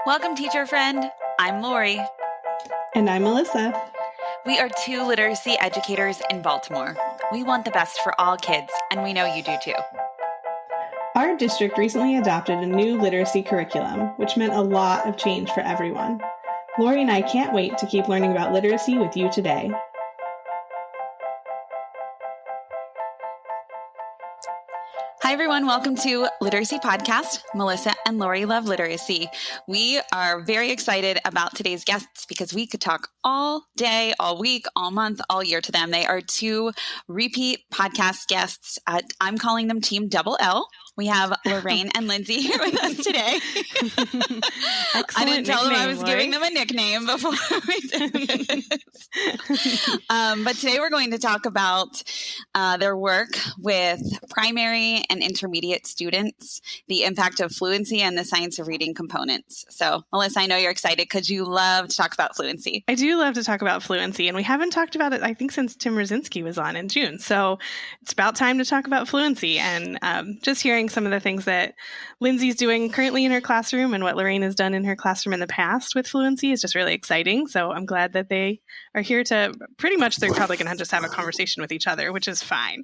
Welcome, teacher friend. I'm Lori. And I'm Melissa. We are two literacy educators in Baltimore. We want the best for all kids, and we know you do too. Our district recently adopted a new literacy curriculum, which meant a lot of change for everyone. Lori and I can't wait to keep learning about literacy with you today. Hi, everyone. Welcome to Literacy Podcast. Melissa and Lori love literacy. We are very excited about today's guests because we could talk all day, all week, all month, all year to them. They are two repeat podcast guests. I'm calling them Team Double L. We have Lorraine and Lindsay here with us today. I didn't tell them I was giving them a nickname before we did this. But today we're going to talk about their work with primary and intermediate students, the impact of fluency and the science of reading components. So, Melissa, I know you're excited because you love to talk about fluency. I do love to talk about fluency, and we haven't talked about it, I think, since Tim Rosinski was on in June. So it's about time to talk about fluency, and just hearing some of the things that Lindsay's doing currently in her classroom and what Lorraine has done in her classroom in the past with fluency is just really exciting. So I'm glad that they are here to pretty much, they're probably going to just have a conversation with each other, which is fine.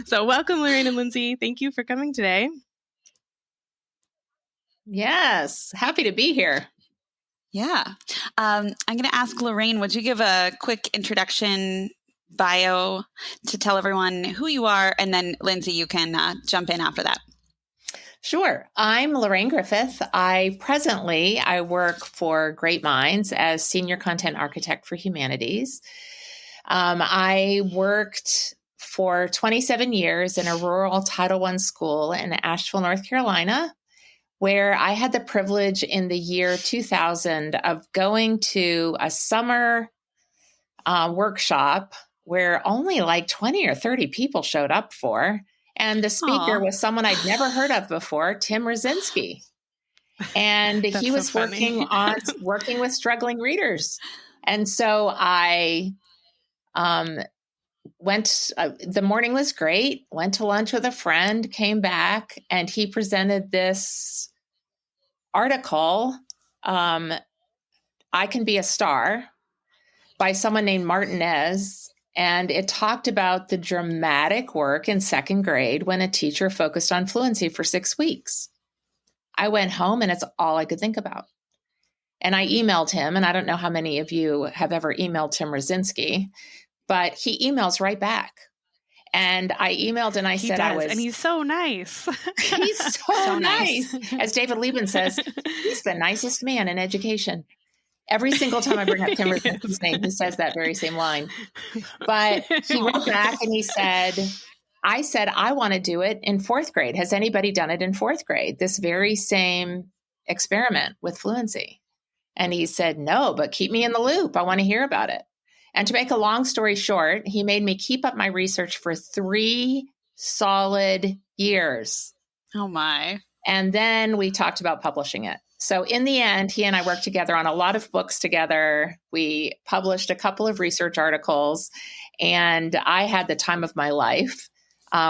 So welcome, Lorraine and Lindsay. Thank you for coming today. Yes, happy to be here. Yeah. I'm going to ask Lorraine, would you give a quick introduction bio to tell everyone who you are? And then Lindsay, you can jump in after that. Sure. I'm Lorraine Griffith. I work for Great Minds as Senior Content Architect for Humanities. I worked for 27 years in a rural Title I school in Asheville, North Carolina, where I had the privilege in the year 2000 of going to a summer workshop where only like 20 or 30 people showed up for. And the speaker was someone I'd never heard of before, Tim Rosinski. And he was working with struggling readers. And so I the morning was great, went to lunch with a friend, came back, and he presented this article, I Can Be a Star, by someone named Martinez. And it talked about the dramatic work in second grade when a teacher focused on fluency for 6 weeks. I went home and it's all I could think about. And I emailed him, and I don't know how many of you have ever emailed Tim Rosinski, but he emails right back. And I emailed and I said, and he's so nice. He's so nice. As David Lieben says, he's the nicest man in education. Every single time I bring up Tim Rosinski's name, he says that very same line. But he wrote back and he said, I want to do it in fourth grade. Has anybody done it in fourth grade? This very same experiment with fluency. And he said, no, but keep me in the loop. I want to hear about it. And to make a long story short, he made me keep up my research for 3 solid years. Oh my. And then we talked about publishing it. So in the end, he and I worked together on a lot of books together. We published a couple of research articles, and I had the time of my life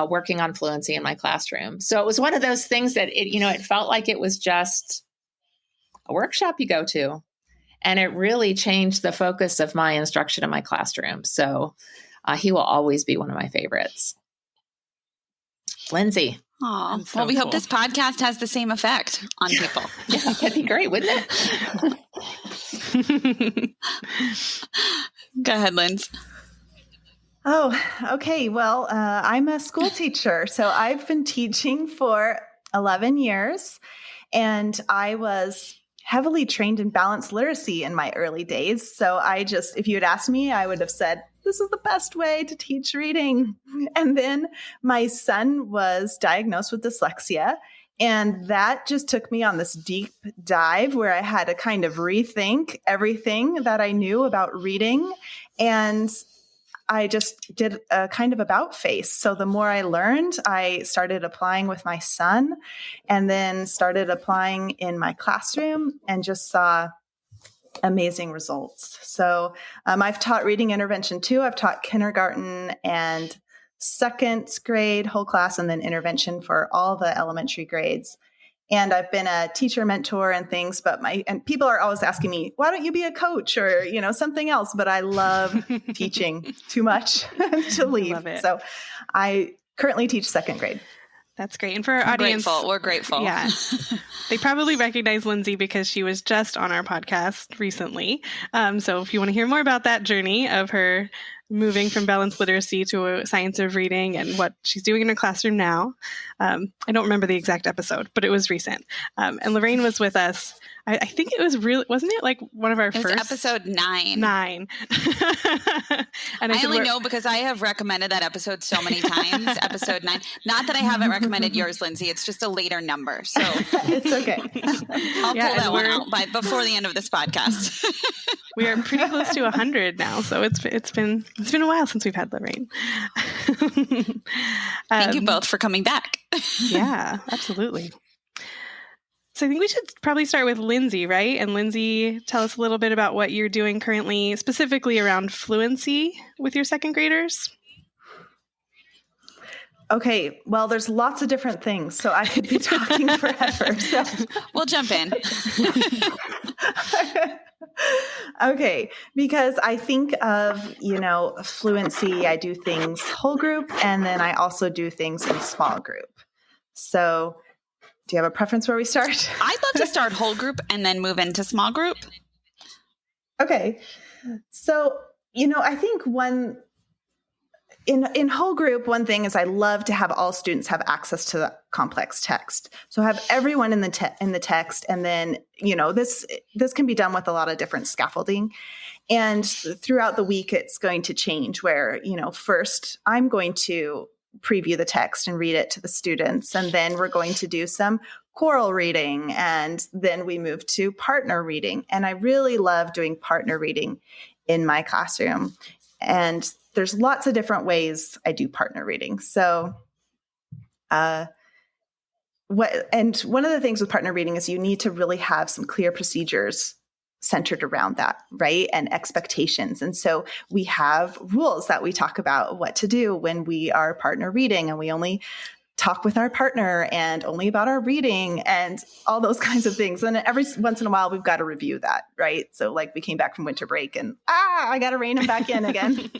working on fluency in my classroom. So it was one of those things that it felt like it was just a workshop you go to, and it really changed the focus of my instruction in my classroom. So he will always be one of my favorites. Lindsay. Oh, well, we hope this podcast has the same effect on people. Yeah, that'd be great, wouldn't it? Go ahead, Linz. Oh, okay. Well, I'm a school teacher. So I've been teaching for 11 years, and I was heavily trained in balanced literacy in my early days. So if you had asked me, I would have said, this is the best way to teach reading. And then my son was diagnosed with dyslexia, and that just took me on this deep dive where I had to kind of rethink everything that I knew about reading. And I just did a kind of about face. So the more I learned, I started applying with my son, and then started applying in my classroom, and just saw amazing results. So I've taught reading intervention too. I've taught kindergarten and second grade whole class, and then intervention for all the elementary grades. And I've been a teacher mentor and things, and people are always asking me, why don't you be a coach or, something else? But I love teaching too much to leave. I love it. So I currently teach second grade. That's great. And for our audience, we're grateful. Yeah. They probably recognize Lindsay because she was just on our podcast recently. So if you want to hear more about that journey of her moving from balanced literacy to a science of reading and what she's doing in her classroom now, I don't remember the exact episode, but it was recent. And Lorraine was with us. I think it was really, wasn't it like one of our first? Episode 9. 9. And I only know because I have recommended that episode so many times, episode 9. Not that I haven't recommended yours, Lindsay. It's just a later number. So it's okay. I'll pull that one out before the end of this podcast. We are pretty close to 100 now. So it's been a while since we've had Lorraine. Thank you both for coming back. Yeah, absolutely. So I think we should probably start with Lindsay, right? And Lindsay, tell us a little bit about what you're doing currently, specifically around fluency with your second graders. Okay, well, there's lots of different things, so I could be talking forever. So. We'll jump in. Okay, because I think of, fluency, I do things whole group, and then I also do things in small group. So do you have a preference where we start? I'd love to start whole group and then move into small group. Okay. So, I think in whole group, one thing is I love to have all students have access to the complex text. So have everyone in the text, and then, this can be done with a lot of different scaffolding. And throughout the week, it's going to change where, first I'm going to preview the text and read it to the students. And then we're going to do some choral reading. And then we move to partner reading. And I really love doing partner reading in my classroom. And there's lots of different ways I do partner reading. So, one of the things with partner reading is you need to really have some clear procedures centered around that, right? And expectations. And so we have rules that we talk about what to do when we are partner reading, and we only talk with our partner and only about our reading and all those kinds of things. And every once in a while, we've got to review that, right? So like we came back from winter break and, I got to rein them back in again.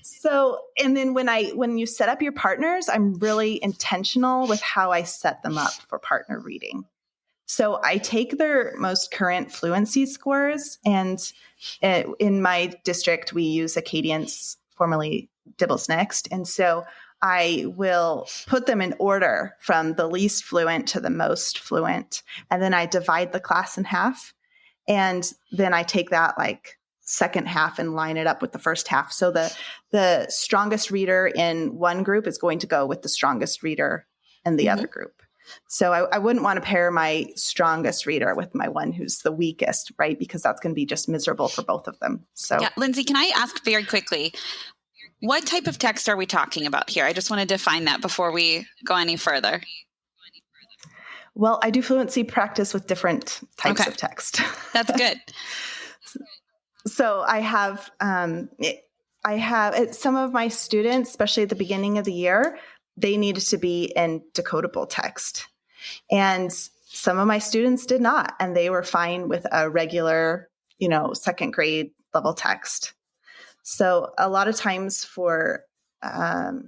So, and then when you set up your partners, I'm really intentional with how I set them up for partner reading. So I take their most current fluency scores, and in my district, we use Acadience, formerly Dibbles Next. And so I will put them in order from the least fluent to the most fluent. And then I divide the class in half. And then I take that second half and line it up with the first half. So the strongest reader in one group is going to go with the strongest reader in the other group. So I wouldn't want to pair my strongest reader with my one who's the weakest, right? Because that's going to be just miserable for both of them. So, yeah, Lindsay, can I ask very quickly, what type of text are we talking about here? I just want to define that before we go any further. Well, I do fluency practice with different types of text. That's good. So I have some of my students, especially at the beginning of the year, they needed to be in decodable text. And some of my students did not, and they were fine with a regular, second grade level text. So a lot of times I'll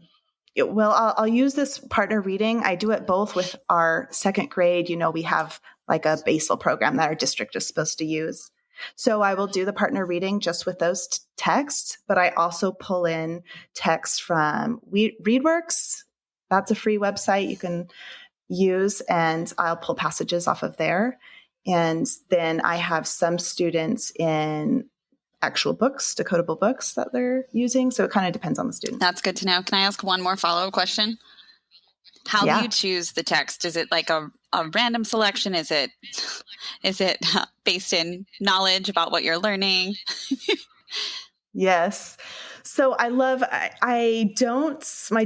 use this partner reading. I do it both with our second grade. We have like a basal program that our district is supposed to use. So I will do the partner reading just with those texts, but I also pull in text from ReadWorks. That's a free website you can use, and I'll pull passages off of there. And then I have some students in actual books, decodable books that they're using. So it kind of depends on the student. That's good to know. Can I ask one more follow-up question? How do you choose the text? Is it like a random selection? Is it based in knowledge about what you're learning? Yes. So my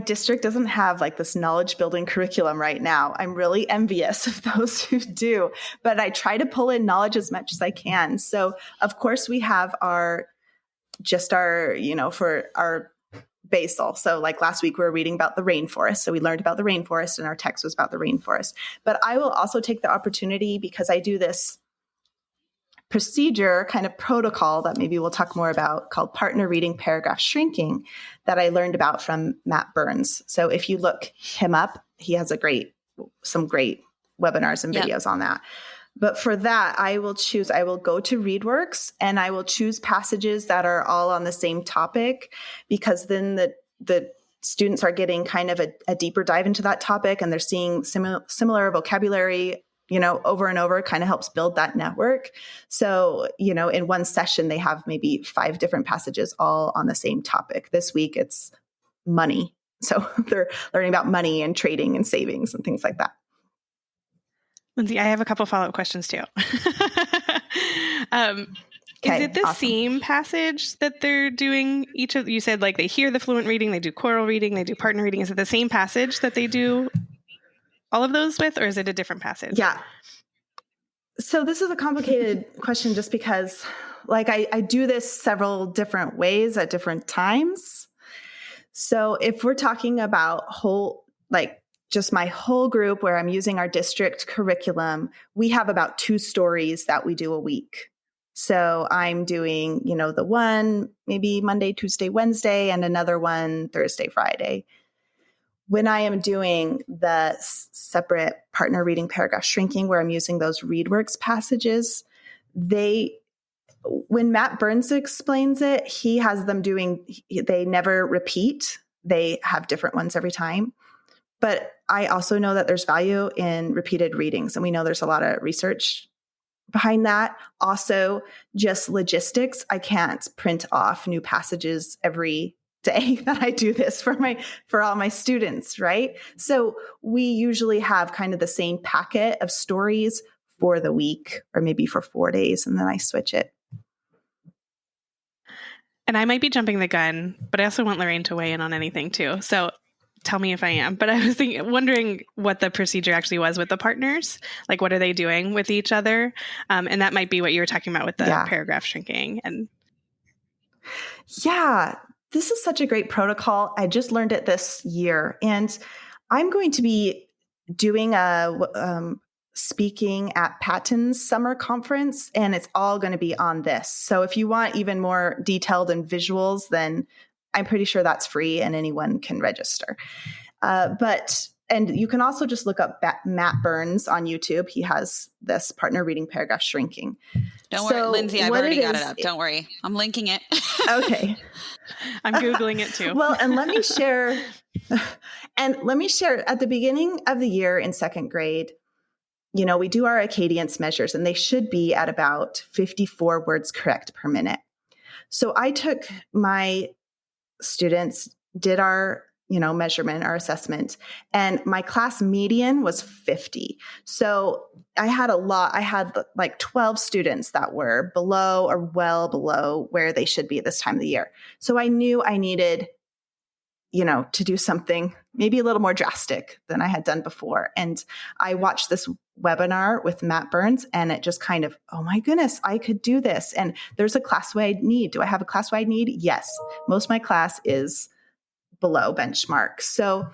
district doesn't have like this knowledge building curriculum right now. I'm really envious of those who do, but I try to pull in knowledge as much as I can. So of course we have for our basal. So like last week we were reading about the rainforest. So we learned about the rainforest and our text was about the rainforest. But I will also take the opportunity, because I do this procedure kind of protocol that maybe we'll talk more about, called partner reading paragraph shrinking, that I learned about from Matt Burns. So if you look him up, he has some great webinars and videos on that. But for that, I will go to ReadWorks and I will choose passages that are all on the same topic, because then the students are getting kind of a deeper dive into that topic and they're seeing similar vocabulary, over and over. It kind of helps build that network. So, in one session, they have maybe 5 different passages all on the same topic. This week, it's money. So they're learning about money and trading and savings and things like that. Lindsay, I have a couple follow-up questions too. Is it the same passage that they're doing you said like they hear the fluent reading, they do choral reading, they do partner reading. Is it the same passage that they do all of those with, or is it a different passage? Yeah. So this is a complicated question just because like I do this several different ways at different times. So if we're talking about just my whole group where I'm using our district curriculum, we have about 2 stories that we do a week. So I'm doing, the one maybe Monday, Tuesday, Wednesday, and another one Thursday, Friday. When I am doing the separate partner reading paragraph shrinking, where I'm using those ReadWorks passages, when Matt Burns explains it, he has them they never repeat. They have different ones every time. But I also know that there's value in repeated readings, and we know there's a lot of research behind that. Also, just logistics. I can't print off new passages every day that I do this for all my students, right? So we usually have kind of the same packet of stories for the week, or maybe for 4 days, and then I switch it. And I might be jumping the gun, but I also want Lorraine to weigh in on anything too. So tell me if I am. But I was wondering what the procedure actually was with the partners. Like, what are they doing with each other? And that might be what you were talking about with the paragraph shrinking. And yeah, this is such a great protocol. I just learned it this year, and I'm going to be doing speaking at Patton's summer conference, and it's all going to be on this. So if you want even more detailed and visuals, then I'm pretty sure that's free and anyone can register. And you can also just look up Matt Burns on YouTube. He has this partner reading paragraph shrinking. Don't worry, Lindsay, I've already got it up. Don't worry. I'm linking it. Okay. I'm Googling it too. Well, and let me share at the beginning of the year in 2nd grade, we do our Acadience measures, and they should be at about 54 words correct per minute. So I took my students, did our measurement, our assessment, and my class median was 50. So I had like 12 students that were below or well below where they should be at this time of the year. So I knew I needed, to do something maybe a little more drastic than I had done before. And I watched this webinar with Matt Burns, and it just kind of, oh my goodness, I could do this. And there's a class-wide need. Do I have a class-wide need? Yes. Most of my class is below benchmark. So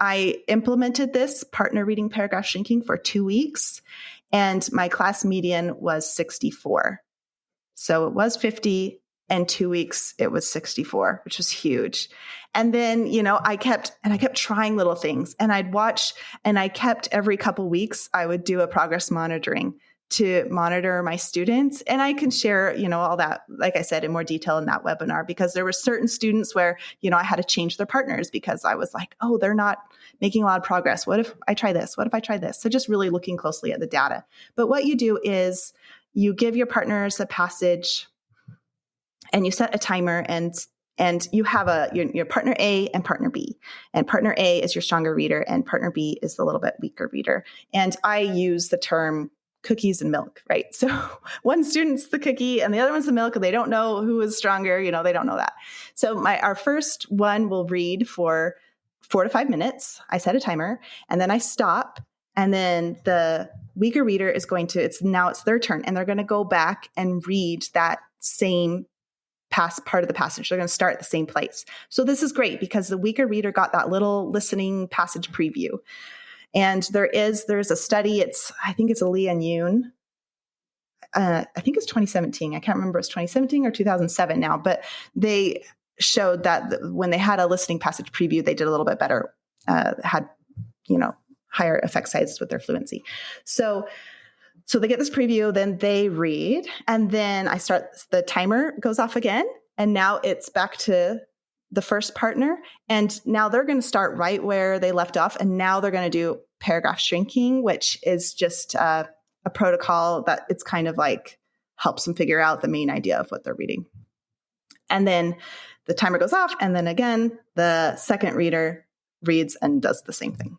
I implemented this partner reading paragraph shrinking for 2 weeks, and my class median was 64. So it was 50, and 2 weeks it was 64, which was huge. And then, I kept trying little things, and I'd watch, and I kept every couple weeks, I would do a progress monitoring to monitor my students. And I can share, all that, like I said, in more detail in that webinar, because there were certain students where, I had to change their partners because I was like, oh, they're not making a lot of progress. What if I try this? What if I try this? So just really looking closely at the data. But what you do is you give your partners a passage, and you set a timer, and you have your partner A and partner B. And partner A is your stronger reader, and partner B is the little bit weaker reader. And I use the term cookies and milk, right? So one student's the cookie and the other one's the milk, and they don't know who is stronger. They don't know that. So our first one will read for 4 to 5 minutes. I set a timer, and then I stop. And then the weaker reader is it's their turn, and they're going to go back and read that same part of the passage. They're going to start at the same place. So this is great because the weaker reader got that little listening passage preview. And there's a study. I think it's a Lee and Yoon. I think it's 2017. I can't remember if it's 2017 or 2007 now, but they showed that when they had a listening passage preview, they did a little bit better, had, higher effect sizes with their fluency. So they get this preview, then they read, and then the timer goes off again. And now it's back to the first partner. And now they're going to start right where they left off. And now they're going to do paragraph shrinking, which is just a protocol that it's kind of like helps them figure out the main idea of what they're reading. And then the timer goes off. And then again, the second reader reads and does the same thing.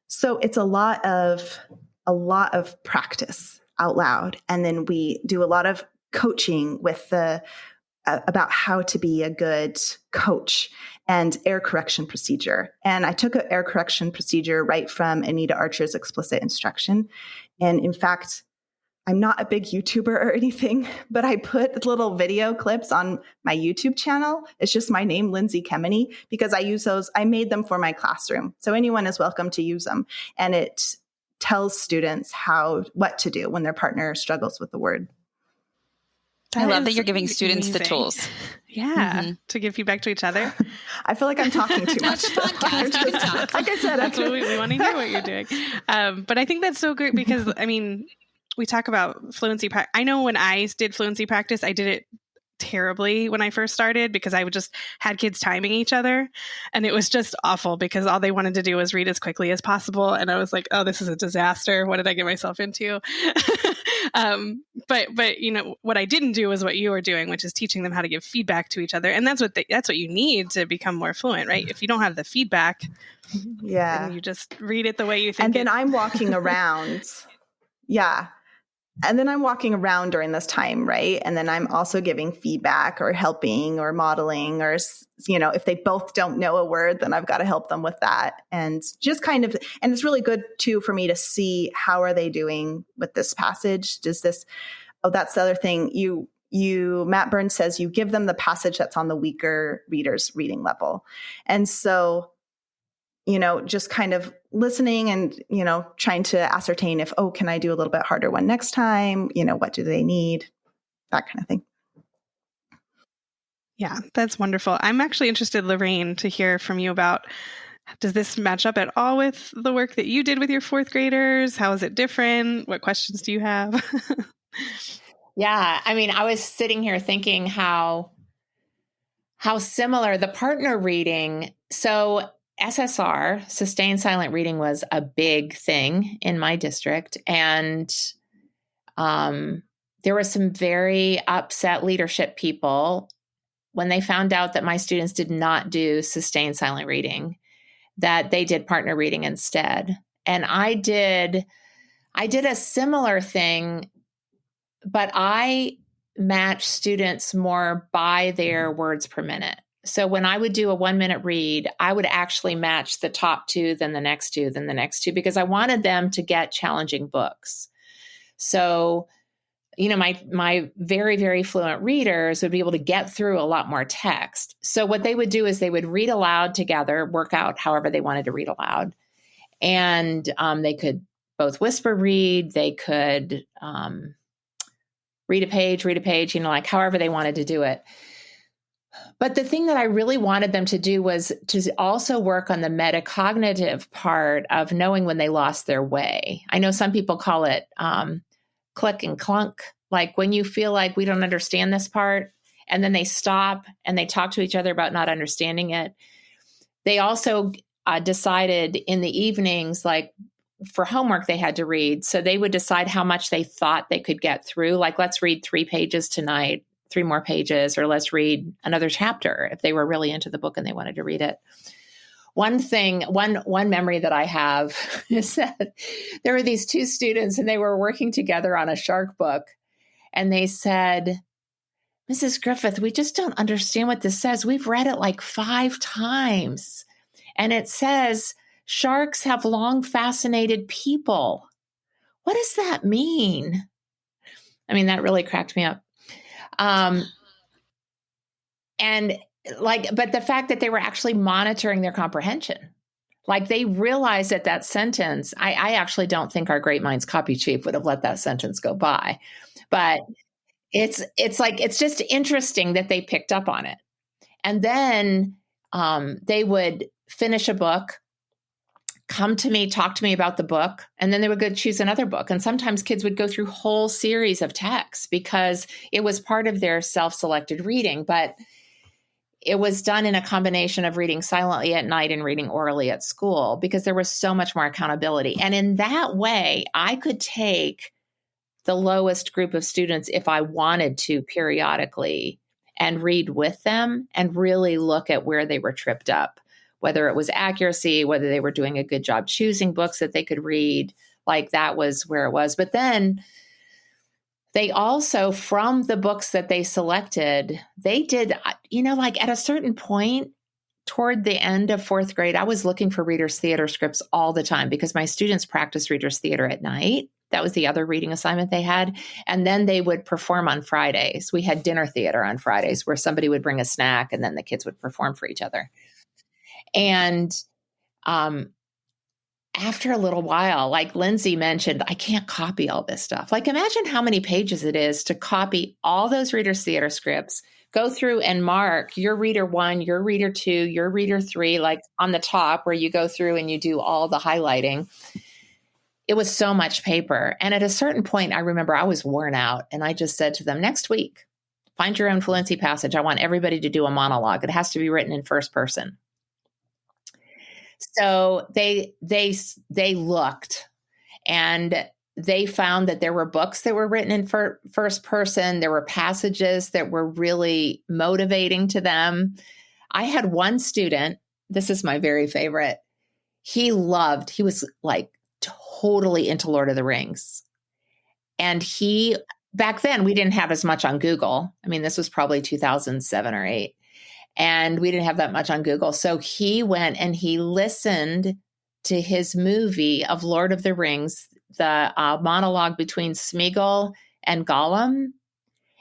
So it's a lot of practice out loud. And then we do a lot of coaching with about how to be a good coach and error correction procedure. And I took an error correction procedure right from Anita Archer's explicit instruction. And in fact, I'm not a big YouTuber or anything, but I put little video clips on my YouTube channel. It's just my name, Lindsay Kemeny, because I use those. I made them for my classroom. So anyone is welcome to use them. And it tells students what to do when their partner struggles with the word. I love that you're giving students the tools. Yeah, to give feedback to each other. I feel like I'm talking too much. Like I said, that's what we want to hear what you're doing. But I think that's so great because, we talk about fluency. I know when I did fluency practice, I did it terribly when I first started because I just had kids timing each other. And it was just awful because all they wanted to do was read as quickly as possible. And I was like, oh, this is a disaster. What did I get myself into? But what I didn't do was what you were doing, which is teaching them how to give feedback to each other. And that's what you need to become more fluent, right? If you don't have the feedback, then you just read it the way you think. And then I'm walking around. Yeah. And then I'm walking around during this time, right? And then I'm also giving feedback or helping or modeling or, if they both don't know a word, then I've got to help them with that. And just and it's really good too for me to see how are they doing with this passage? That's the other thing. Matt Burns says you give them the passage that's on the weaker reader's reading level. And so, just kind of listening and, trying to ascertain if, can I do a little bit harder one next time? What do they need? That kind of thing. Yeah, that's wonderful. I'm actually interested, Lorraine, to hear from you about, does this match up at all with the work that you did with your fourth graders? How is it different? What questions do you have? Yeah, I was sitting here thinking how similar the partner reading. So SSR, sustained silent reading, was a big thing in my district. And there were some very upset leadership people when they found out that my students did not do sustained silent reading, that they did partner reading instead. And I did a similar thing, but I matched students more by their words per minute. So when I would do a 1 minute read, I would actually match the top two, then the next two, then the next two, because I wanted them to get challenging books. So, my very, very fluent readers would be able to get through a lot more text. So what they would do is they would read aloud together, work out however they wanted to read aloud. And they could both whisper read, they could read a page, like however they wanted to do it. But the thing that I really wanted them to do was to also work on the metacognitive part of knowing when they lost their way. I know some people call it click and clunk, like when you feel like we don't understand this part, and then they stop and they talk to each other about not understanding it. They also decided in the evenings, like for homework they had to read. So they would decide how much they thought they could get through. Like, let's read 3 pages tonight, 3 more pages, or let's read another chapter if they were really into the book and they wanted to read it. One memory that I have is that there were these 2 students and they were working together on a shark book. And they said, Mrs. Griffith, we just don't understand what this says. We've read it like 5 times. And it says, sharks have long fascinated people. What does that mean? That really cracked me up. And but the fact that they were actually monitoring their comprehension, like they realized that sentence, I actually don't think our great minds copy chief would have let that sentence go by, but it's just interesting that they picked up on it. And then they would finish a book, come to me, talk to me about the book, and then they would go choose another book. And sometimes kids would go through whole series of texts because it was part of their self-selected reading, but it was done in a combination of reading silently at night and reading orally at school because there was so much more accountability. And in that way, I could take the lowest group of students if I wanted to periodically and read with them and really look at where they were tripped up, whether it was accuracy, whether they were doing a good job choosing books that they could read. Like that was where it was. But then they also, from the books that they selected, they did, at a certain point toward the end of fourth grade, I was looking for readers' theater scripts all the time because my students practiced readers' theater at night. That was the other reading assignment they had. And then they would perform on Fridays. We had dinner theater on Fridays where somebody would bring a snack and then the kids would perform for each other. And after a little while, like Lindsay mentioned, I can't copy all this stuff. Like imagine how many pages it is to copy all those readers' theater scripts, go through and mark your reader 1, your reader 2, your reader 3, like on the top where you go through and you do all the highlighting. It was so much paper. And at a certain point, I remember I was worn out and I just said to them, next week, find your own Fluency passage. I want everybody to do a monologue. It has to be written in first person. So they looked and they found that there were books that were written in first person. There were passages that were really motivating to them. I had one student, this is my very favorite. He was like totally into Lord of the Rings. And back then we didn't have as much on Google. I mean, this was probably 2007 or 8. And we didn't have that much on Google. So he went and he listened to his movie of Lord of the Rings, the monologue between Smeagol and Gollum.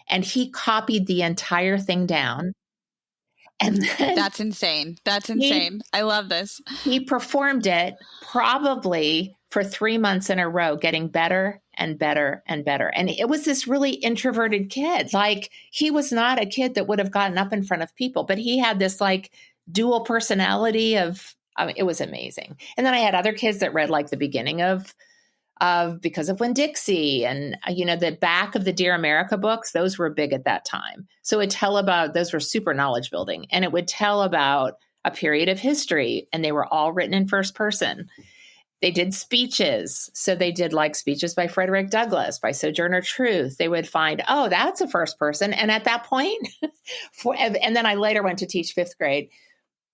And he copied the entire thing down. And then that's insane. That's insane. I love this. He performed it probably for 3 months in a row, getting better and better and better. And it was this really introverted kid. Like he was not a kid that would have gotten up in front of people, but he had this like dual personality it was amazing. And then I had other kids that read like the beginning of Because of Winn-Dixie and, the back of the Dear America books, those were big at that time. So those were super knowledge building, and it would tell about a period of history, and they were all written in first person. They did speeches. So they did like speeches by Frederick Douglass, by Sojourner Truth. They would find, oh, that's a first person. And at that point, and then I later went to teach fifth grade,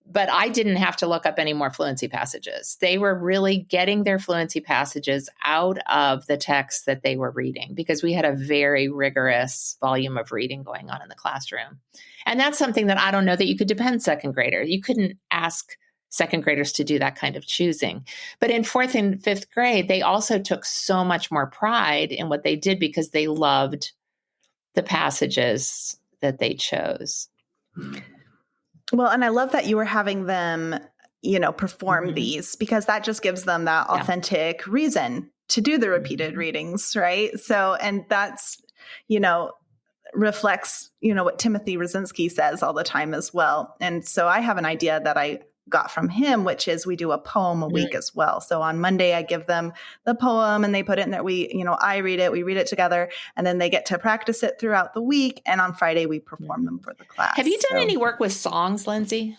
but I didn't have to look up any more fluency passages. They were really getting their fluency passages out of the text that they were reading because we had a very rigorous volume of reading going on in the classroom. And that's something that I don't know that you could depend second grader. You couldn't ask second graders to do that kind of choosing. But in fourth and fifth grade, they also took so much more pride in what they did because they loved the passages that they chose. Well, and I love that you were having them, perform these because that just gives them that authentic reason to do the repeated readings, right? So, and that's, reflects, what Timothy Rosinski says all the time as well. And so I have an idea that I got from him, which is we do a poem a week as well. So on Monday, I give them the poem and they put it in there. I read it, we read it together, and then they get to practice it throughout the week. And on Friday, we perform them for the class. Have you done any work with songs, Lindsay?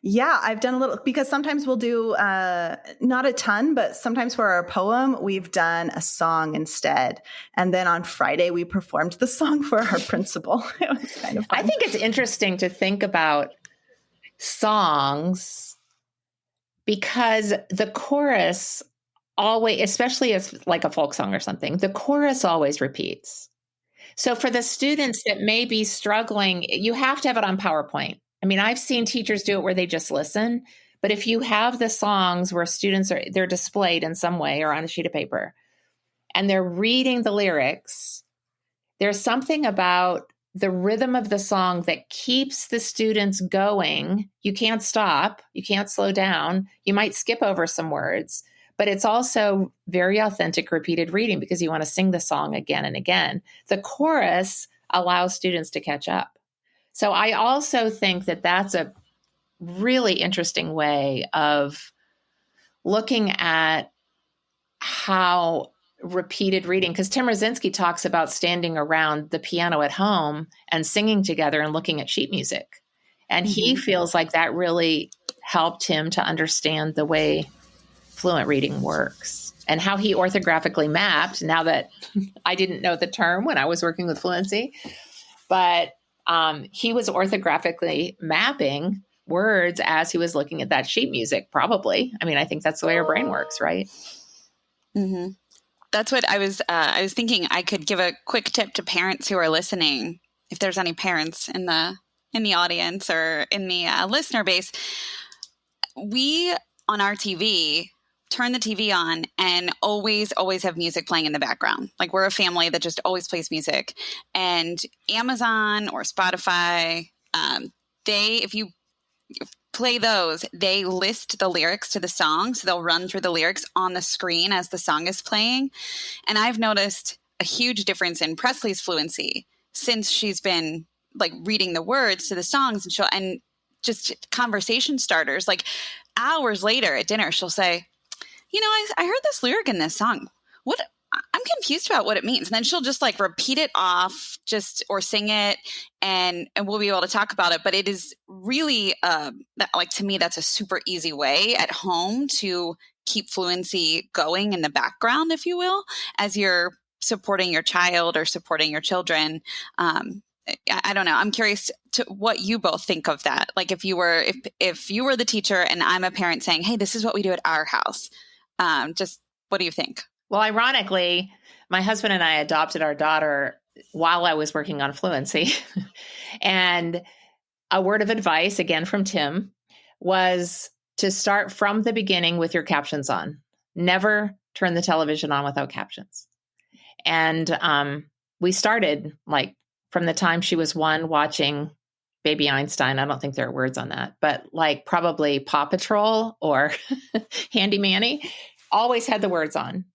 Yeah, I've done a little because sometimes we'll do not a ton, but sometimes for our poem, we've done a song instead. And then on Friday, we performed the song for our principal. It was kind of fun. I think it's interesting to think about songs because the chorus always, especially as like a folk song or something, the chorus always repeats. So for the students that may be struggling, you have to have it on PowerPoint. I mean, I've seen teachers do it where they just listen, but if you have the songs where they're displayed in some way or on a sheet of paper and they're reading the lyrics there's something about the rhythm of the song that keeps the students going. You can't stop. You can't slow down. You might skip over some words, but it's also very authentic, repeated reading because you want to sing the song again and again. The chorus allows students to catch up. So I also think that that's a really interesting way of looking at how repeated reading, because Tim Rosinski talks about standing around the piano at home and singing together and looking at sheet music. And he feels like that really helped him to understand the way fluent reading works and how he orthographically mapped. Now that I didn't know the term when I was working with Fluency, but he was orthographically mapping words as he was looking at that sheet music, probably. I mean, I think that's the way our brain works, right? Mm-hmm. That's what I was thinking. I could give a quick tip to parents who are listening. If there's any parents in the audience or in the listener base, we on our TV turn the TV on and always have music playing in the background. Like we're a family that just always plays music. And Amazon or Spotify, if you play those, they list the lyrics to the song. So they'll run through the lyrics on the screen as the song is playing. And I've noticed a huge difference in Presley's fluency since she's been like reading the words to the songs and just conversation starters. Like hours later at dinner, she'll say, I heard this lyric in this song. I'm confused about what it means. And then she'll just like repeat it off or sing it and we'll be able to talk about it. But it is really to me, that's a super easy way at home to keep fluency going in the background, if you will, as you're supporting your child or supporting your children. I don't know. I'm curious to what you both think of that. Like if you were the teacher and I'm a parent saying, hey, this is what we do at our house. Just what do you think? Well, ironically, my husband and I adopted our daughter while I was working on Fluency. And a word of advice, again, from Tim, was to start from the beginning with your captions on. Never turn the television on without captions. And we started like from the time she was 1 watching Baby Einstein. I don't think there are words on that, but like probably Paw Patrol or Handy Manny always had the words on.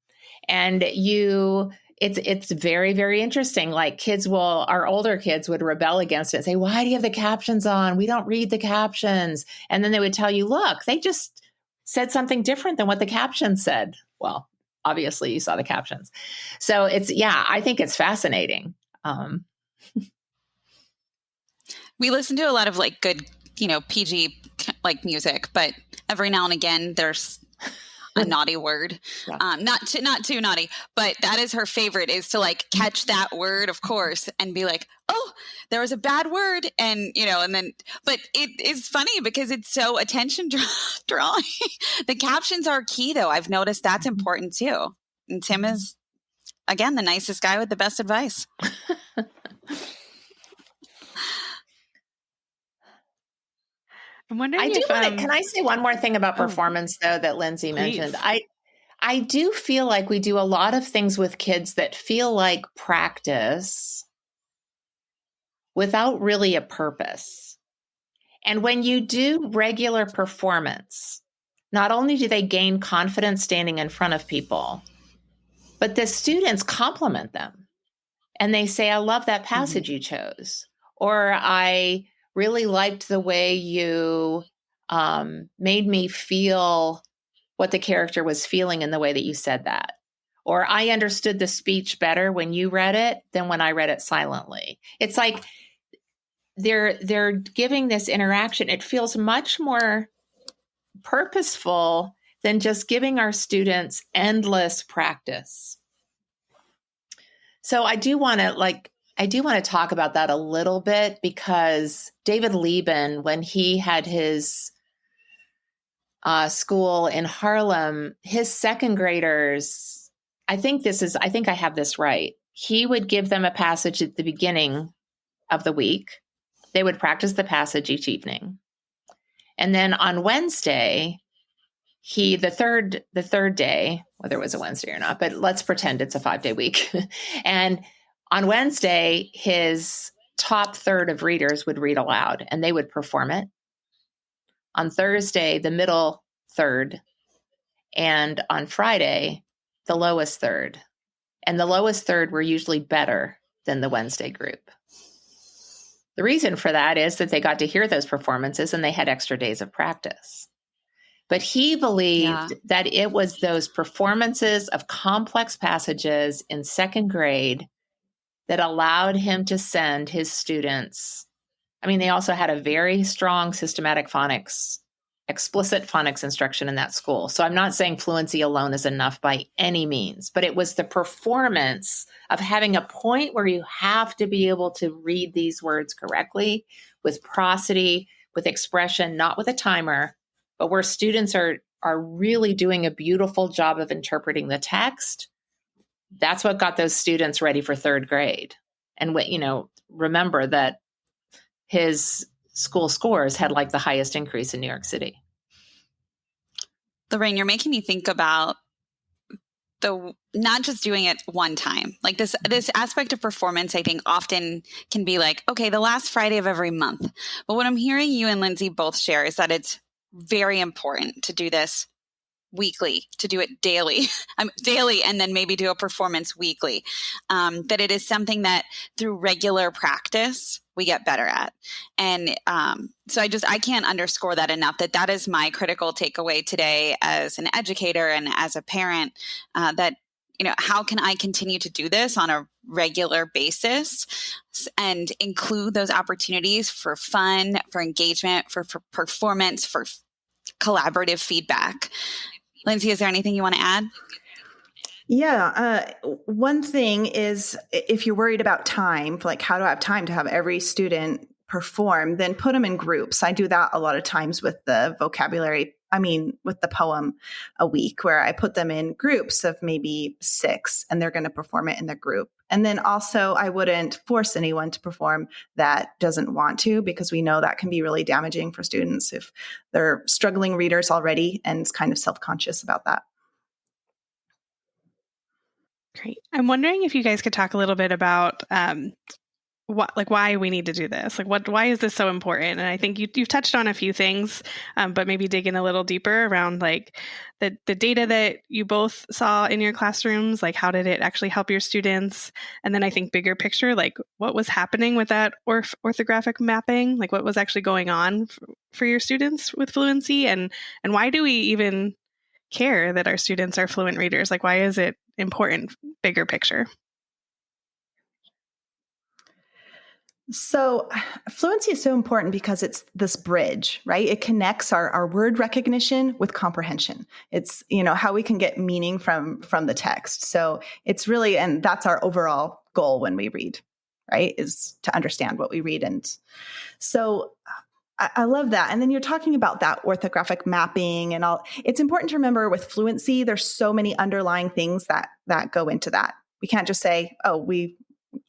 And it's very, very interesting. Like our older kids would rebel against it and say, why do you have the captions on? We don't read the captions. And then they would tell you, look, they just said something different than what the captions said. Well, obviously you saw the captions. So I think it's fascinating. We listen to a lot of like good, PG like music, but every now and again there's a naughty word. Yeah. Not too naughty, but that is her favorite, is to like catch that word, of course, and be like, oh, there was a bad word. And, but it is funny because it's so attention drawing. The captions are key though. I've noticed that's important too. And Tim is, again, the nicest guy with the best advice. I'm wondering can I say one more thing about performance though that Lindsay mentioned? I do feel like we do a lot of things with kids that feel like practice without really a purpose. And when you do regular performance, not only do they gain confidence standing in front of people, but the students compliment them. And they say, I love that passage you chose. Or I really liked the way you made me feel what the character was feeling in the way that you said that. Or I understood the speech better when you read it than when I read it silently. It's like they're giving this interaction. It feels much more purposeful than just giving our students endless practice. So I do want to talk about that a little bit, because David Lieben, when he had his school in Harlem, his second graders, I think I have this right. He would give them a passage at the beginning of the week. They would practice the passage each evening. And then on Wednesday, the third day, whether it was a Wednesday or not, but let's pretend it's a 5-day week. And On Wednesday, his top third of readers would read aloud and they would perform it. On Thursday, the middle third. And on Friday, the lowest third. And the lowest third were usually better than the Wednesday group. The reason for that is that they got to hear those performances and they had extra days of practice. But he believed that it was those performances of complex passages in second grade that allowed him to send his students. I mean, they also had a very strong systematic phonics, explicit phonics instruction in that school. So I'm not saying fluency alone is enough by any means, but it was the performance of having a point where you have to be able to read these words correctly with prosody, with expression, not with a timer, but where students are really doing a beautiful job of interpreting the text. That's what got those students ready for third grade. And remember that his school scores had like the highest increase in New York City. Lorraine, you're making me think about not just doing it one time. Like this aspect of performance, I think often can be like, okay, the last Friday of every month. But what I'm hearing you and Lindsay both share is that it's very important to do this weekly, to do it daily, and then maybe do a performance weekly. That it is something that through regular practice, we get better at. And so I can't underscore that enough, that is my critical takeaway today as an educator and as a parent, that, how can I continue to do this on a regular basis and include those opportunities for fun, for engagement, for performance, for collaborative feedback. Lindsay, is there anything you want to add? Yeah. One thing is if you're worried about time, like how do I have time to have every student perform, then put them in groups. I do that a lot of times with the with the poem a week, where I put them in groups of maybe 6 and they're going to perform it in the group. And then also I wouldn't force anyone to perform that doesn't want to, because we know that can be really damaging for students if they're struggling readers already and is kind of self-conscious about that. Great. I'm wondering if you guys could talk a little bit about why we need to do this. Why is this so important? And I think you've touched on a few things, but maybe dig in a little deeper around the data that you both saw in your classrooms. How did it actually help your students? And then I think bigger picture, what was happening with that orthographic mapping? What was actually going on for your students with fluency? And why do we even care that our students are fluent readers? Why is it important, bigger picture? So fluency is so important because it's this bridge, right? It connects our word recognition with comprehension. It's, how we can get meaning from the text. So it's really, and that's our overall goal when we read, right? Is to understand what we read. And so I love that. And then you're talking about that orthographic mapping and all. It's important to remember with fluency, there's so many underlying things that go into that. We can't just say, oh, we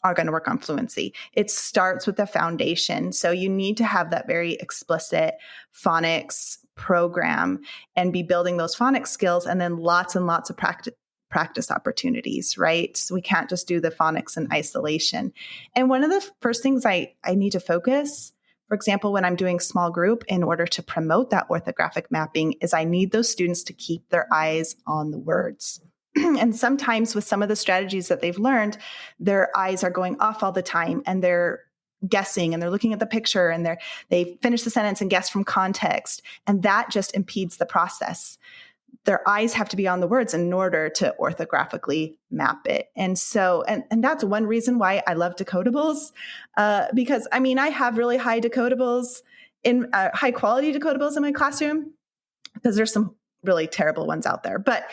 are going to work on fluency. It starts with the foundation. So you need to have that very explicit phonics program and be building those phonics skills, and then lots and lots of practice opportunities, right? So we can't just do the phonics in isolation. And one of the first things I need to focus, for example, when I'm doing small group in order to promote that orthographic mapping, is I need those students to keep their eyes on the words. And sometimes with some of the strategies that they've learned, their eyes are going off all the time and they're guessing and they're looking at the picture and they finish the sentence and guess from context. And that just impedes the process. Their eyes have to be on the words in order to orthographically map it. And so, and that's one reason why I love decodables, because I have really high decodables high quality decodables in my classroom, because there's some really terrible ones out there, but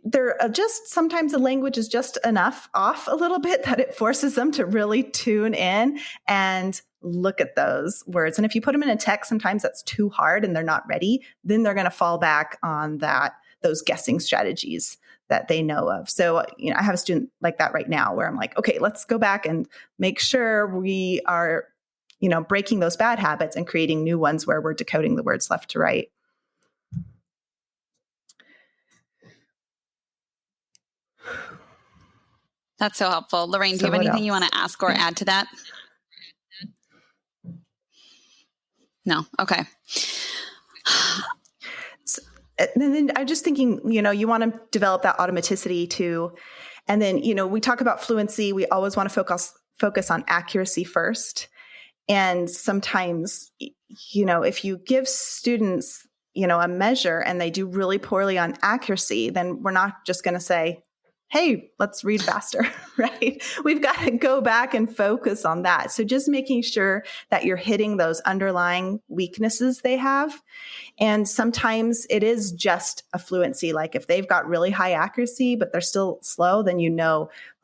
they're just, sometimes the language is just enough off a little bit that it forces them to really tune in and look at those words. And if you put them in a text, sometimes that's too hard and they're not ready, then they're going to fall back on those guessing strategies that they know of. So, I have a student like that right now where I'm like, okay, let's go back and make sure we are, breaking those bad habits and creating new ones where we're decoding the words left to right. That's so helpful. Lorraine, do So you have what anything you else? want to ask or add to that? No? Okay. And then I'm just thinking, you want to develop that automaticity too. And then, we talk about fluency. We always want to focus on accuracy first. And sometimes, if you give students, a measure and they do really poorly on accuracy, then we're not just going to say, hey, let's read faster, right? We've got to go back and focus on that. So just making sure that you're hitting those underlying weaknesses they have. And sometimes it is just a fluency. Like if they've got really high accuracy, but they're still slow, then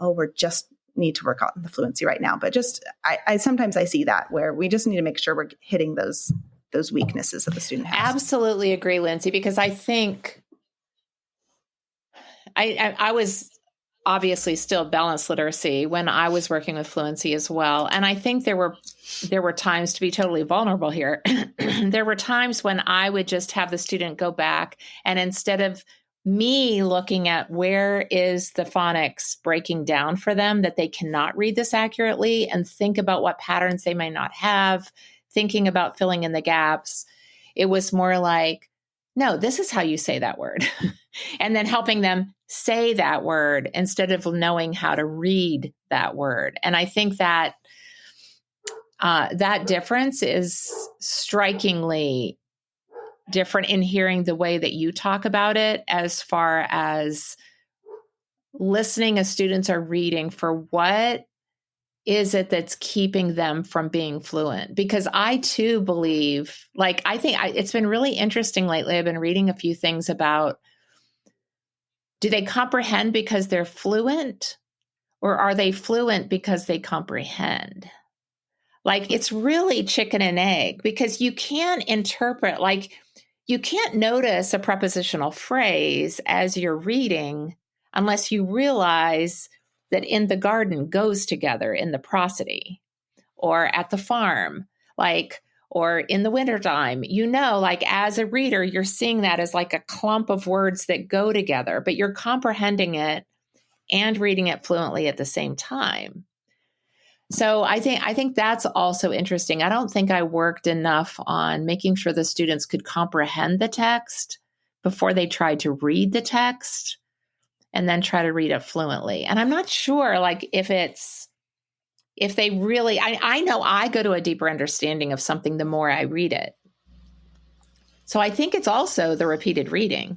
we're just need to work on the fluency right now. But I sometimes I see that where we just need to make sure we're hitting those weaknesses that the student has. Absolutely agree, Lindsay, because I think I was obviously still balanced literacy when I was working with fluency as well. And I think there were times, to be totally vulnerable here, there were times when I would just have the student go back, and instead of me looking at where is the phonics breaking down for them that they cannot read this accurately and think about what patterns they may not have, thinking about filling in the gaps, it was more like, no, this is how you say that word. And then helping them say that word instead of knowing how to read that word. And I think that that difference is strikingly different in hearing the way that you talk about it, as far as listening as students are reading for what is it that's keeping them from being fluent? Because I too believe, it's been really interesting lately. I've been reading a few things about, do they comprehend because they're fluent, or are they fluent because they comprehend? Like, it's really chicken and egg, because you can't interpret, you can't notice a prepositional phrase as you're reading unless you realize that in the garden goes together in the prosody, or at the farm, or in the wintertime, as a reader, you're seeing that as like a clump of words that go together, but you're comprehending it and reading it fluently at the same time. So I think that's also interesting. I don't think I worked enough on making sure the students could comprehend the text before they tried to read the text and then try to read it fluently. And I'm not sure if they really, I know I go to a deeper understanding of something the more I read it. So I think it's also the repeated reading.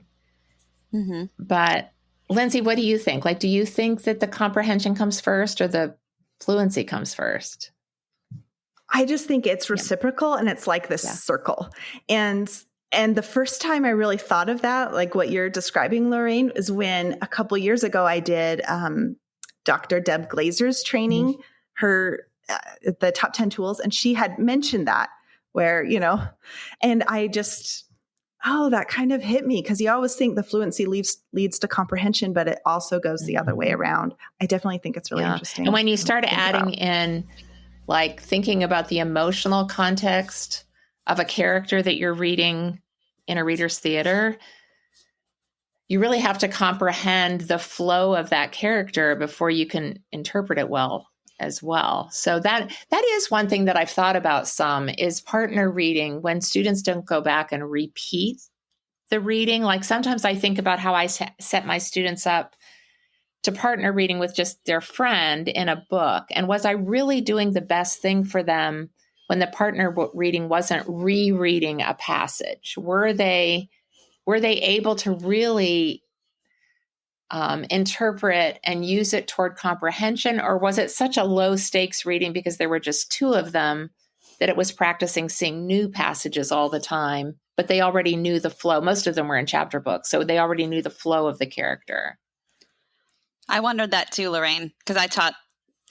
Mm-hmm. But Lindsay, what do you think? Do you think that the comprehension comes first or the fluency comes first? I just think it's reciprocal, and it's like this circle. And the first time I really thought of that, like what you're describing, Lorraine, is when a couple years ago I did Dr. Deb Glazer's training, her the top 10 tools, and she had mentioned that where, and I just, that kind of hit me, because you always think the fluency leads to comprehension, but it also goes the other way around. I definitely think it's really interesting. And when you start adding in, thinking about the emotional context of a character that you're reading in a reader's theater, you really have to comprehend the flow of that character before you can interpret it well as well. So that is one thing that I've thought about some, is partner reading, when students don't go back and repeat the reading. Sometimes I think about how I set my students up to partner reading with just their friend in a book. And was I really doing the best thing for them when the partner reading wasn't rereading a passage? Were they able to really interpret and use it toward comprehension? Or was it such a low stakes reading because there were just two of them that it was practicing seeing new passages all the time, but they already knew the flow? Most of them were in chapter books, so they already knew the flow of the character. I wondered that too, Lorraine, because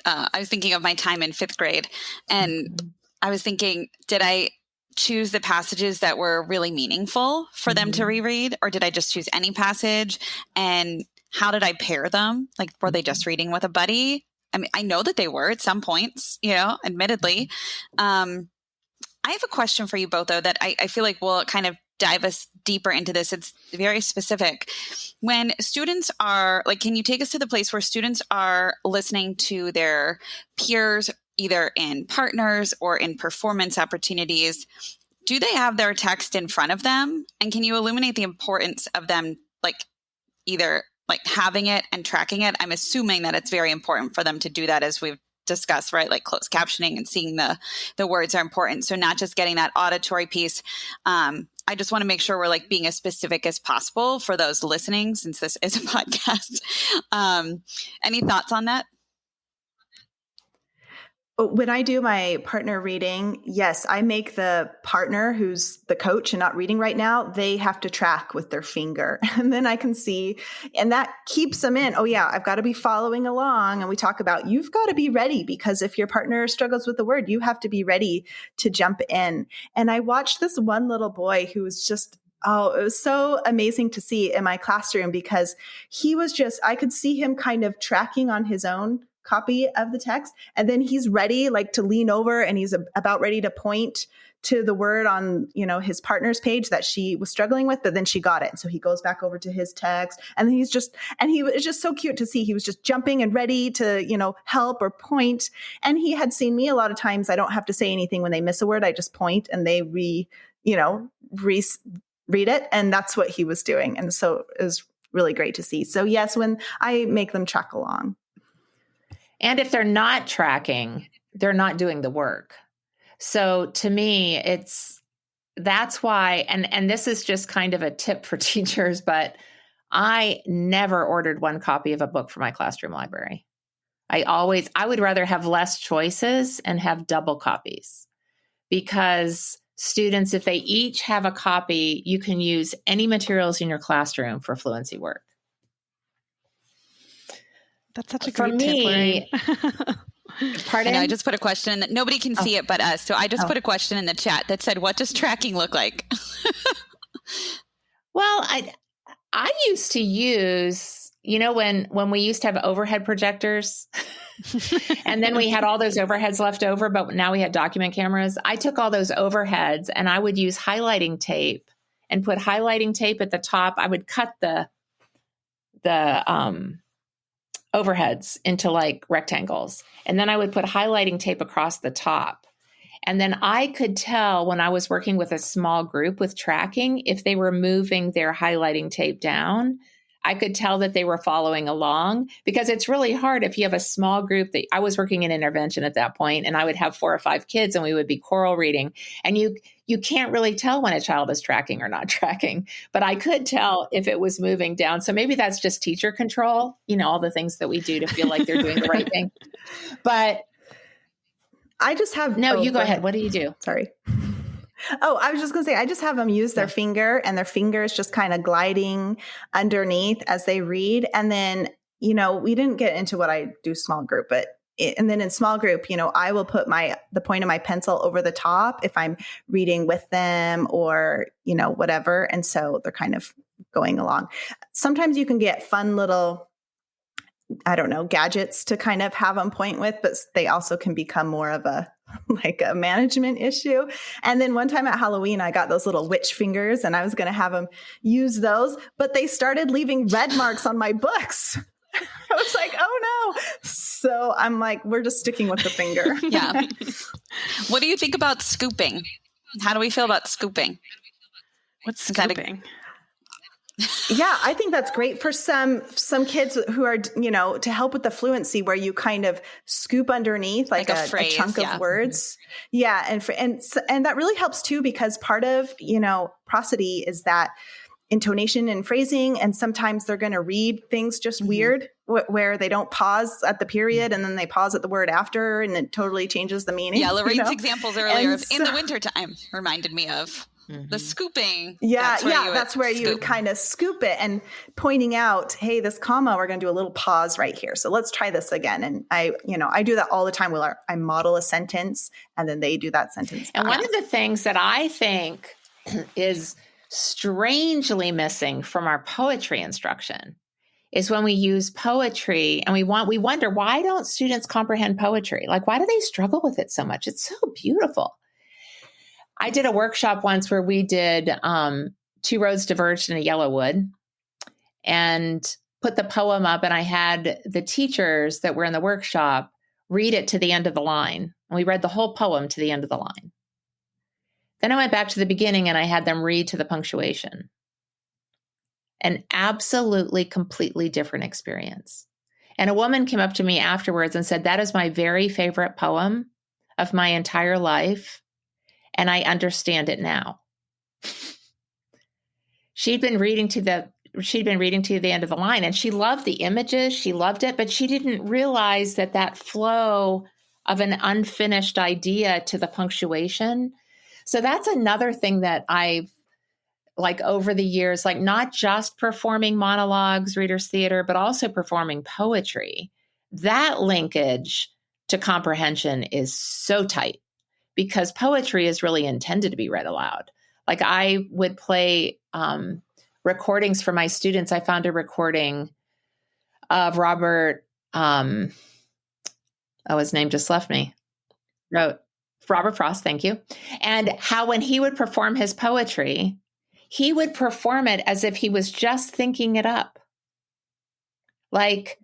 I was thinking of my time in 5th grade, and I was thinking, did I choose the passages that were really meaningful for them to reread, or did I just choose any passage? And how did I pair them? Were they just reading with a buddy? I mean, I know that they were at some points, admittedly. I have a question for you both, though, that I feel like will kind of dive us deeper into this. It's very specific. when students are like, can you take us to the place where students are listening to their peers, either in partners or in performance opportunities? Do they have their text in front of them? And can you illuminate the importance of them, like either like having it and tracking it? I'm assuming that it's very important for them to do that, as we've discussed, right? Like closed captioning and seeing the words are important. So not just getting that auditory piece. I just want to make sure we're like being as specific as possible for those listening, since this is a podcast. Any thoughts on that? When I do my partner reading, yes, I make the partner who's the coach and not reading right now, they have to track with their finger. And then I can see, and that keeps them in. Oh yeah, I've got to be following along. And we talk about, you've got to be ready, because if your partner struggles with the word, you have to be ready to jump in. And I watched this one little boy who was just, oh, it was so amazing to see in my classroom, because he was just, I could see him kind of tracking on his own copy of the text. And then he's ready, like, to lean over, and he's about ready to point to the word on, his partner's page that she was struggling with, but then she got it. And so he goes back over to his text, and then he was just so cute to see. He was just jumping and ready to, help or point. And he had seen me a lot of times. I don't have to say anything when they miss a word. I just point and they read it. And that's what he was doing. And so it was really great to see. So yes, when I make them track along. And if they're not tracking, they're not doing the work. So to me, that's why, and this is just kind of a tip for teachers, but I never ordered one copy of a book for my classroom library. I would rather have less choices and have double copies, because students, if they each have a copy, you can use any materials in your classroom for fluency work. That's such a great tip, Lorraine. Pardon? I just put a question that nobody can see it but us. So I just put a question in the chat that said, what does tracking look like? Well, I used to use, when we used to have overhead projectors and then we had all those overheads left over, but now we had document cameras. I took all those overheads and I would use highlighting tape and put highlighting tape at the top. I would cut the overheads into like rectangles. And then I would put highlighting tape across the top. And then I could tell when I was working with a small group with tracking, if they were moving their highlighting tape down, I could tell that they were following along, because it's really hard if you have a small group. I was working in intervention at that point, and I would have 4 or 5 kids and we would be choral reading. And you can't really tell when a child is tracking or not tracking, but I could tell if it was moving down. So maybe that's just teacher control, all the things that we do to feel like they're doing the right thing. But I just have... No, you go ahead. What do you do? Sorry. Oh, I was just going to say, I just have them use their finger, and their finger is just kind of gliding underneath as they read. And then, we didn't get into what I do small group, and then in small group, I will put the point of my pencil over the top if I'm reading with them or, whatever. And so they're kind of going along. Sometimes you can get fun little, gadgets to kind of have them point with, but they also can become more of a management issue. And then one time at Halloween, I got those little witch fingers, and I was going to have them use those, but they started leaving red marks on my books. I was like, oh no. So I'm like, we're just sticking with the finger. Yeah. What do you think about scooping? How do we feel about scooping? What's scooping? Yeah, I think that's great for some kids who are, to help with the fluency, where you kind of scoop underneath like a phrase, a chunk of words. Yeah. And that really helps too, because part of, prosody is that intonation and phrasing. And sometimes they're going to read things just weird, where they don't pause at the period and then they pause at the word after, and it totally changes the meaning. Yeah. Lorraine's examples earlier of in the wintertime reminded me of the scooping. Yeah. That's where you would kind of scoop it and pointing out, hey, this comma, we're going to do a little pause right here. So let's try this again. And I do that all the time where I model a sentence and then they do that sentence. And one of the things that I think is strangely missing from our poetry instruction is when we use poetry and we wonder, why don't students comprehend poetry? Like, why do they struggle with it so much? It's so beautiful. I did a workshop once where we did 2 roads diverged in a yellow wood. and put the poem up, and I had the teachers that were in the workshop read it to the end of the line. And we read the whole poem to the end of the line. Then I went back to the beginning and I had them read to the punctuation. An absolutely, completely different experience. And a woman came up to me afterwards and said, that is my very favorite poem of my entire life. And I understand it now. She'd been reading to the end of the line, and she loved the images. She loved it, but she didn't realize that flow of an unfinished idea to the punctuation. So that's another thing that I've, like, over the years, like, not just performing monologues, readers' theater, but also performing poetry. That linkage to comprehension is so tight because poetry is really intended to be read aloud. Like, I would play recordings for my students. I found a recording of Robert, his name just left me. Robert Frost, thank you. And how when he would perform his poetry, he would perform it as if he was just thinking it up. Like,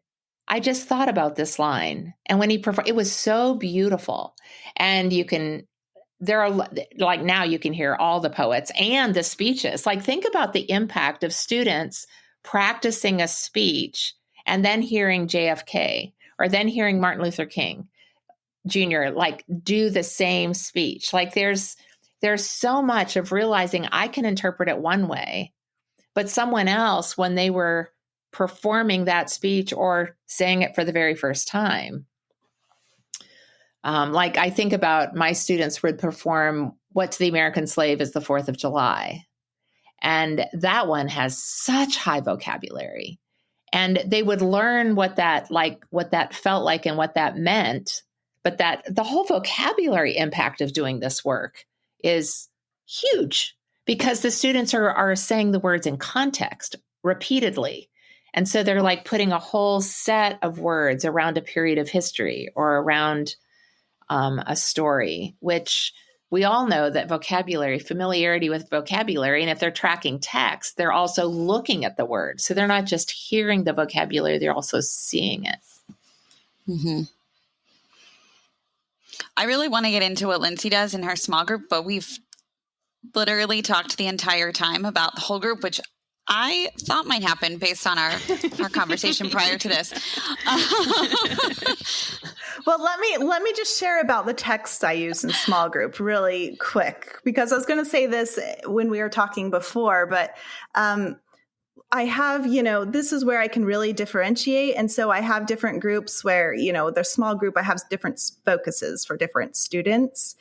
I just thought about this line. And when he performed, it was so beautiful. And now you can hear all the poets and the speeches. Like, think about the impact of students practicing a speech and then hearing JFK or then hearing Martin Luther King Jr. like do the same speech. Like, there's so much of realizing I can interpret it one way, but someone else, when they were performing that speech or saying it for the very first time, like, I think about my students would perform What to the American Slave is the 4th of July. And that one has such high vocabulary. And they would learn what that felt like and what that meant. But that the whole vocabulary impact of doing this work is huge because the students are saying the words in context repeatedly. And so they're like putting a whole set of words around a period of history or around a story, which we all know that familiarity with vocabulary, and if they're tracking text, they're also looking at the word. So they're not just hearing the vocabulary, they're also seeing it. Mm-hmm. I really want to get into what Lindsay does in her small group, but we've literally talked the entire time about the whole group, which I thought might happen based on our conversation prior to this. Well, let me just share about the text I use in small group really quick, because I was going to say this when we were talking before, but I have, this is where I can really differentiate. And so I have different groups where, the small group, I have different focuses for different students.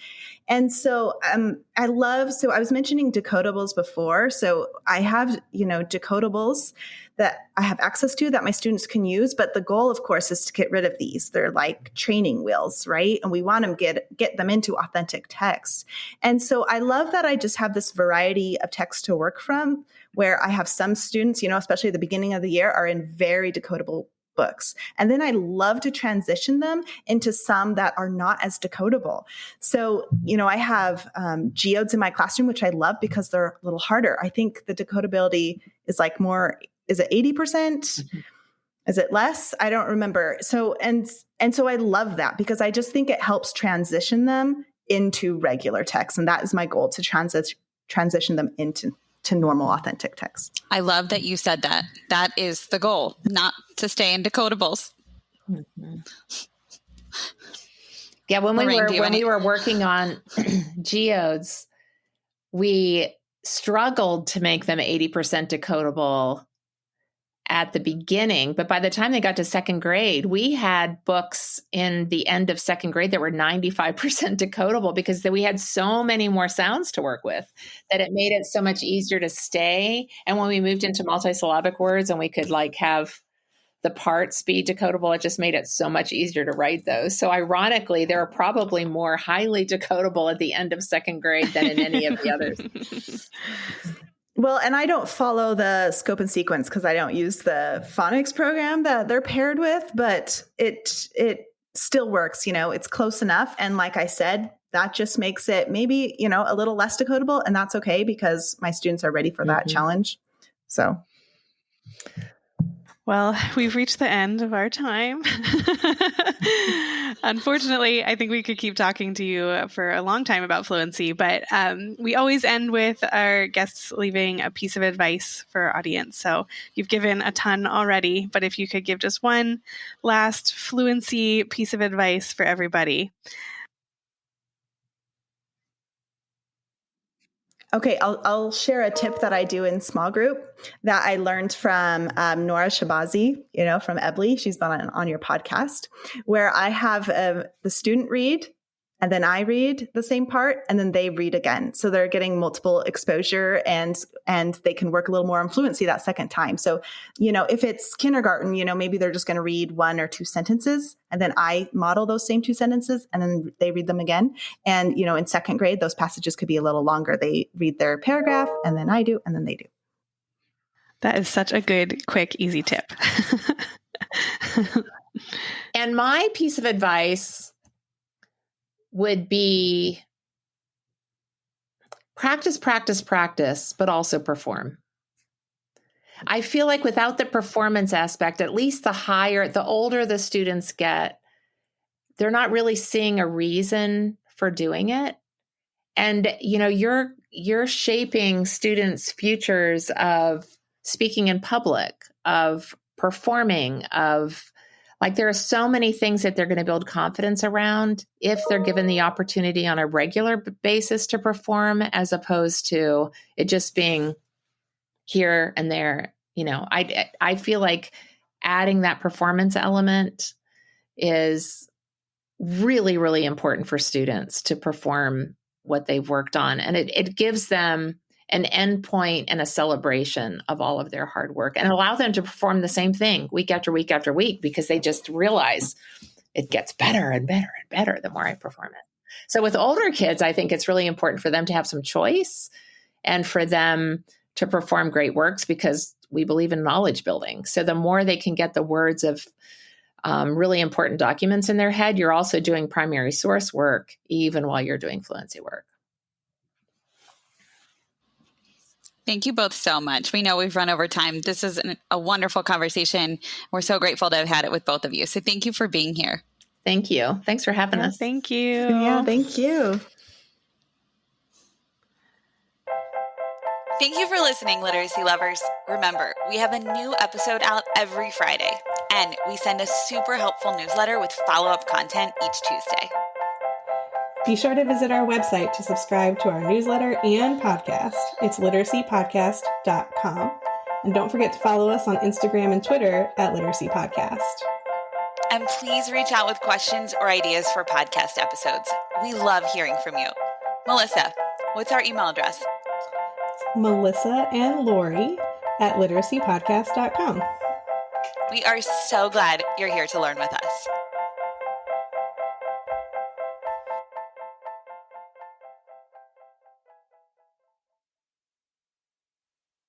And so I was mentioning decodables before. So I have, decodables that I have access to that my students can use. But the goal, of course, is to get rid of these. They're like training wheels, right? And we want them get them into authentic text. And so I love that I just have this variety of text to work from, where I have some students, especially at the beginning of the year, are in very decodable books. And then I love to transition them into some that are not as decodable. So, I have geodes in my classroom, which I love because they're a little harder. I think the decodability is like more, is it 80%? Mm-hmm. Is it less? I don't remember. So, and so I love that because I just think it helps transition them into regular text. And that is my goal, to transition them into normal, authentic text. I love that you said that. That is the goal, not to stay in decodables. Mm-hmm. Yeah, when we were working on geodes, we struggled to make them 80% decodable at the beginning. But by the time they got to second grade, we had books in the end of second grade that were 95% decodable because we had so many more sounds to work with that it made it so much easier to stay. And when we moved into multisyllabic words and we could like have the parts be decodable, it just made it so much easier to write those. So ironically, there are probably more highly decodable at the end of second grade than in any of the others. Well, and I don't follow the scope and sequence because I don't use the phonics program that they're paired with, but it still works, it's close enough. And like I said, that just makes it maybe, a little less decodable, and that's okay because my students are ready for that challenge. So. Well, we've reached the end of our time. Unfortunately, I think we could keep talking to you for a long time about fluency, but we always end with our guests leaving a piece of advice for our audience. So you've given a ton already, but if you could give just one last fluency piece of advice for everybody. Okay, I'll share a tip that I do in small group that I learned from Nora Shabazi, from Ebley. She's been on your podcast, where I have the student read, and then I read the same part, and then they read again. So they're getting multiple exposure, and they can work a little more on fluency that second time. So, if it's kindergarten, maybe they're just going to read 1 or 2 sentences, and then I model those same 2 sentences, and then they read them again. And, in second grade, those passages could be a little longer. They read their paragraph, and then I do, and then they do. That is such a good, quick, easy tip. And my piece of advice would be practice, practice, practice, but also perform. I feel like without the performance aspect, at least the older the students get, they're not really seeing a reason for doing it. And, you're shaping students' futures of speaking in public, of performing, there are so many things that they're going to build confidence around if they're given the opportunity on a regular basis to perform, as opposed to it just being here and there. I feel like adding that performance element is really, really important for students to perform what they've worked on. And it gives them an endpoint and a celebration of all of their hard work, and allow them to perform the same thing week after week after week, because they just realize it gets better and better and better the more I perform it. So with older kids, I think it's really important for them to have some choice and for them to perform great works, because we believe in knowledge building. So the more they can get the words of really important documents in their head, you're also doing primary source work, even while you're doing fluency work. Thank you both so much. We know we've run over time. This is a wonderful conversation. We're so grateful to have had it with both of you. So thank you for being here. Thank you. Thanks for having us. Thank you. Yeah, thank you. Thank you for listening, literacy lovers. Remember, we have a new episode out every Friday, and we send a super helpful newsletter with follow-up content each Tuesday. Be sure to visit our website to subscribe to our newsletter and podcast. It's literacypodcast.com. And don't forget to follow us on Instagram and Twitter at Literacy Podcast. And please reach out with questions or ideas for podcast episodes. We love hearing from you. Melissa, what's our email address? Melissa and Lori at literacypodcast.com. We are so glad you're here to learn with us.